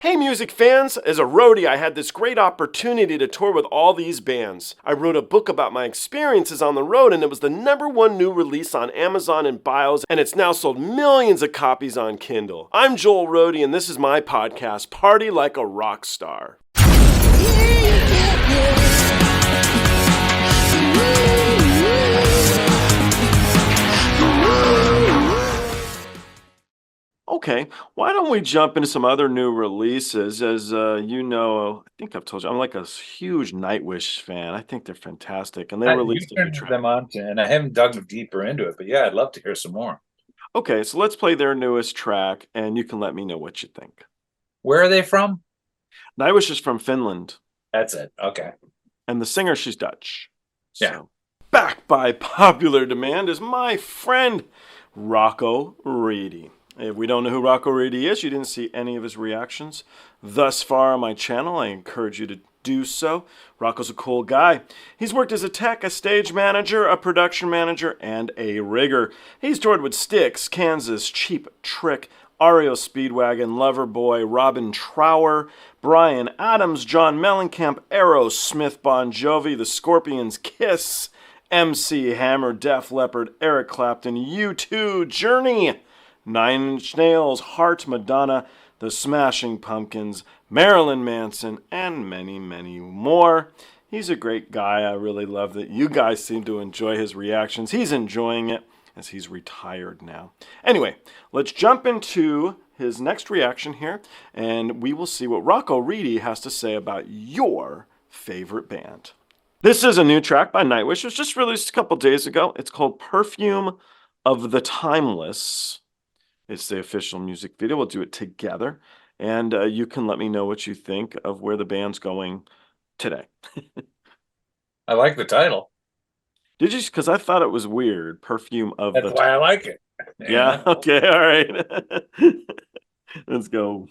Hey music fans, as a roadie I had this great opportunity to tour with all these bands. I wrote a book about my experiences on the road and it was the #1 new release on Amazon and Bios and it's now sold millions of copies on Kindle. I'm Joel Roadie and this is my podcast, Party Like a Rock Star. Okay, why don't we jump into some other new releases? As you know, I think I've told you, I'm like a huge Nightwish fan. I think they're fantastic, and they You released a new turned track. them on, and I haven't dug deeper into it, but yeah, I'd love to hear some more. Okay, so let's play their newest track, and you can let me know what you think. Where are they from? Nightwish is from Finland, That's it. Okay. and the singer, she's Dutch. Yeah. So, back by popular demand is my friend Rocko Reedy. If we don't know who Rocko Reedy is, you didn't see any of his reactions thus far on my channel, I encourage you to do so. Rocko's a cool guy. He's worked as a tech, a stage manager, a production manager, and a rigger. He's toured with STYX, Kansas, Cheap Trick, REO Speedwagon, Loverboy, Robin Trower, Bryan Adams, John Mellencamp, Aerosmith, Bon Jovi, The Scorpions, Kiss, MC Hammer, Def Leppard, Eric Clapton, U2, Journey, Nine Inch Nails, Heart, Madonna, The Smashing Pumpkins, Marilyn Manson, and many, many more. He's a great guy. I really love that you guys seem to enjoy his reactions. He's enjoying it as he's retired now. Anyway, let's jump into his next reaction here, and we will see what Rocko Reedy has to say about your favorite band. This is a new track by Nightwish. It was just released a couple days ago. It's called Perfume of the Timeless. It's the official music video. We'll do it together. And you can let me know what you think of where the band's going today. I like the title. Did you? Because I thought it was weird. Perfume of That's why I like it. Yeah? Okay, all right. Let's go.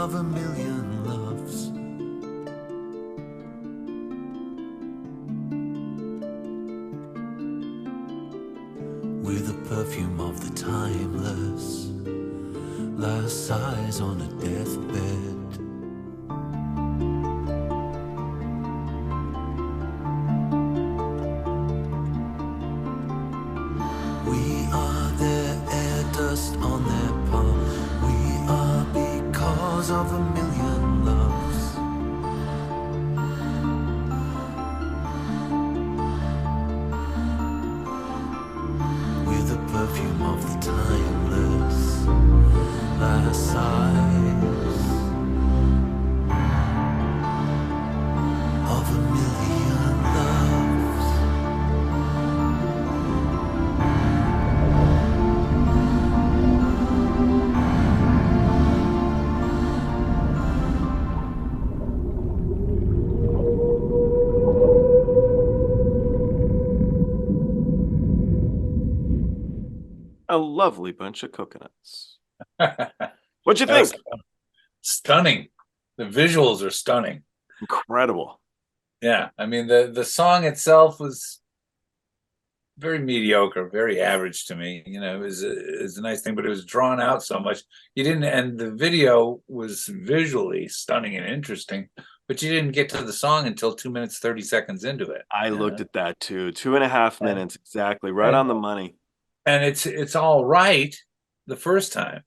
of a million loves. We're the perfume of the timeless, last sighs on a deathbed. We are their air dust on their palm. We are because of a million loves. We're the perfume of the timeless, last sighs of a million loves. A lovely bunch of coconuts. What'd you That was think? stunning. The visuals are stunning. Incredible. Yeah, I mean the song itself was very mediocre, very average to me. You know, it was a nice thing, but it was drawn out so much. You didn't, and the video was visually stunning and interesting, but you didn't get to the song until 2 minutes 30 seconds into it. I looked at that too. 2.5 minutes, exactly, right and- on the money. And it's all right the first time,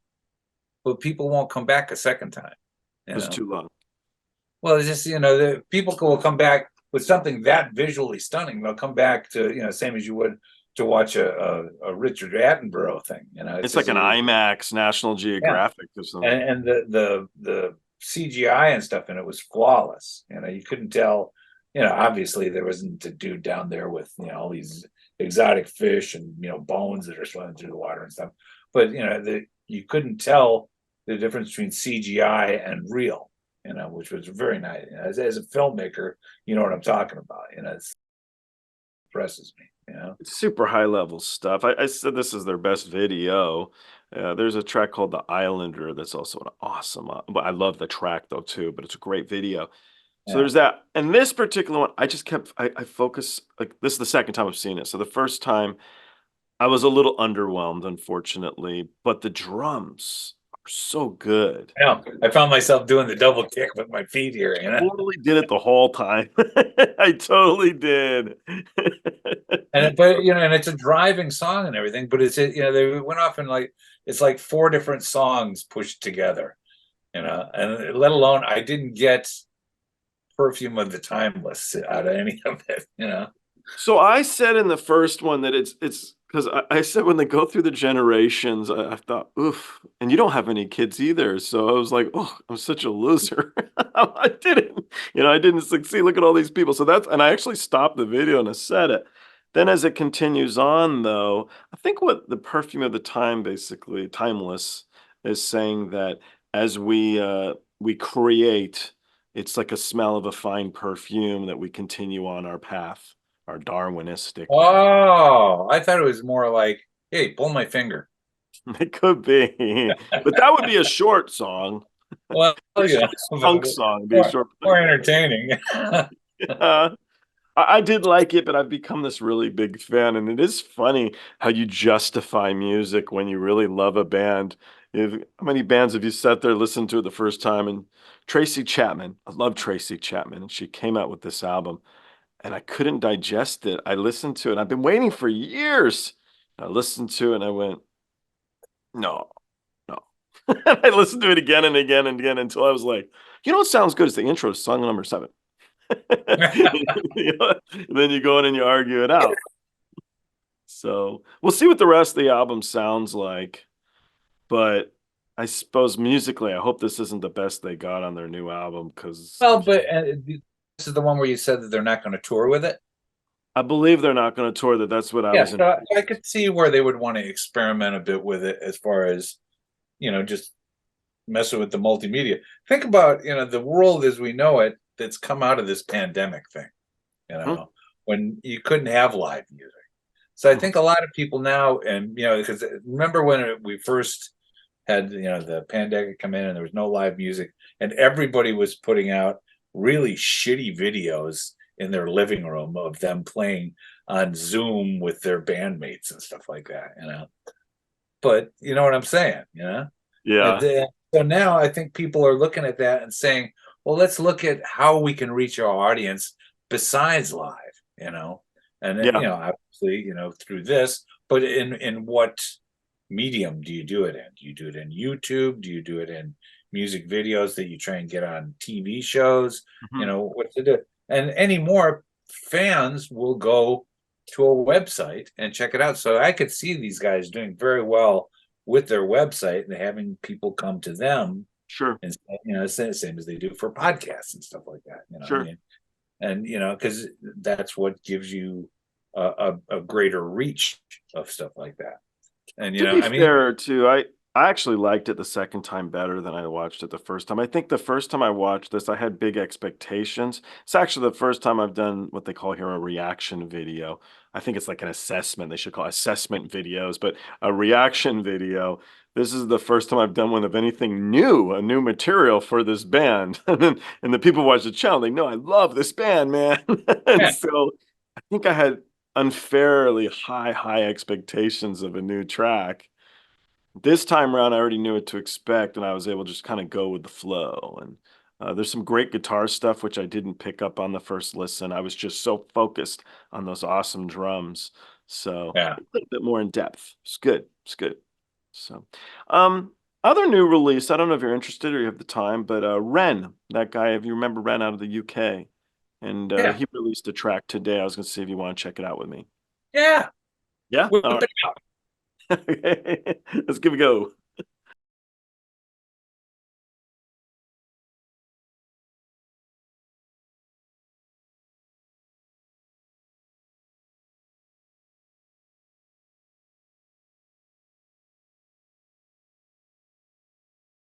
but people won't come back a second time. It was too long. Well, it's just, the people will come back with something that visually stunning. They'll come back to, same as you would to watch a Richard Attenborough thing. It's like an IMAX National Geographic or something. And the CGI and stuff in it was flawless. You couldn't tell. Obviously there wasn't a dude down there with all these exotic fish and bones that are swimming through the water and stuff. But you couldn't tell the difference between CGI and real. Which was very nice. As a filmmaker, you know what I'm talking about. It impresses me. It's super high level stuff. I said this is their best video. There's a track called The Islander that's also an awesome. But I love the track though too. But it's a great video. So there's that. And this particular one, I just kept. I focus. Like this is the second time I've seen it. So the first time, I was a little underwhelmed, unfortunately. But the drums are so good. I found myself doing the double kick with my feet here. I totally did it the whole time. I totally did. and it's a driving song and everything, but it's they went off and it's like 4 different songs pushed together, and let alone I didn't get Perfume of the Timeless out of any of it. So I said in the first one that it's because I said when they go through the generations, I thought, oof, and you don't have any kids either. So I was like, oh, I'm such a loser. I didn't succeed. Look at all these people. And I actually stopped the video and I said it. Then as it continues on, though, I think what the Perfume of the Time, basically, Timeless, is saying that as we create, it's like a smell of a fine perfume that we continue on our path. Our Darwinistic. Oh, I thought it was more like, hey, pull my finger. It could be, but that would be a short song. Well, punk song, be more entertaining. I did like it, but I've become this really big fan, and it is funny how you justify music when you really love a band. How many bands have you sat there listened to it the first time? And Tracy Chapman, I love Tracy Chapman, and she came out with this album. And I couldn't digest it. I listened to it. I've been waiting for years. I listened to it and I went, no. I listened to it again and again and again until I was like, what sounds good is the intro to song number 7. Then you go in and you argue it out. So we'll see what the rest of the album sounds like. But I suppose musically, I hope this isn't the best they got on their new album. This is the one where you said that they're not going to tour with it? I believe they're not going to tour that. That's what I was. So I could see where they would want to experiment a bit with it as far as, just messing with the multimedia. Think about, the world as we know it that's come out of this pandemic thing, when you couldn't have live music. So I think a lot of people now, and, because remember when we first had, the pandemic come in and there was no live music, and everybody was putting out really shitty videos in their living room of them playing on Zoom with their bandmates and stuff like that. But you know what I'm saying, Yeah. So now I think people are looking at that and saying, well, let's look at how we can reach our audience besides live, and obviously, through this, but in what medium do you do it in? Do you do it in YouTube? Do you do it in music videos that you try and get on TV shows? What to do? And anymore, fans will go to a website and check it out. So I could see these guys doing very well with their website and having people come to them. Sure. And same as they do for podcasts and stuff like that. Sure. And because that's what gives you a greater reach of stuff like that. And to be fair, too, I actually liked it the second time better than I watched it the first time. I think the first time I watched this, I had big expectations. It's actually the first time I've done what they call here a reaction video. I think it's like an assessment. They should call it assessment videos, but a reaction video. This is the first time I've done one of anything new, a new material for this band. And the people watch the channel, they know I love this band, man. And so I think I had unfairly high expectations of a new track. This time around, I already knew what to expect, and I was able to just kind of go with the flow. And there's some great guitar stuff, which I didn't pick up on the first listen. I was just so focused on those awesome drums. So a little bit more in depth. It's good. It's good. So, other new release, I don't know if you're interested or you have the time, but Ren, that guy, if you remember Ren out of the UK, and he released a track today. I was going to see if you want to check it out with me. Yeah. Yeah? All right. Let's give it a go.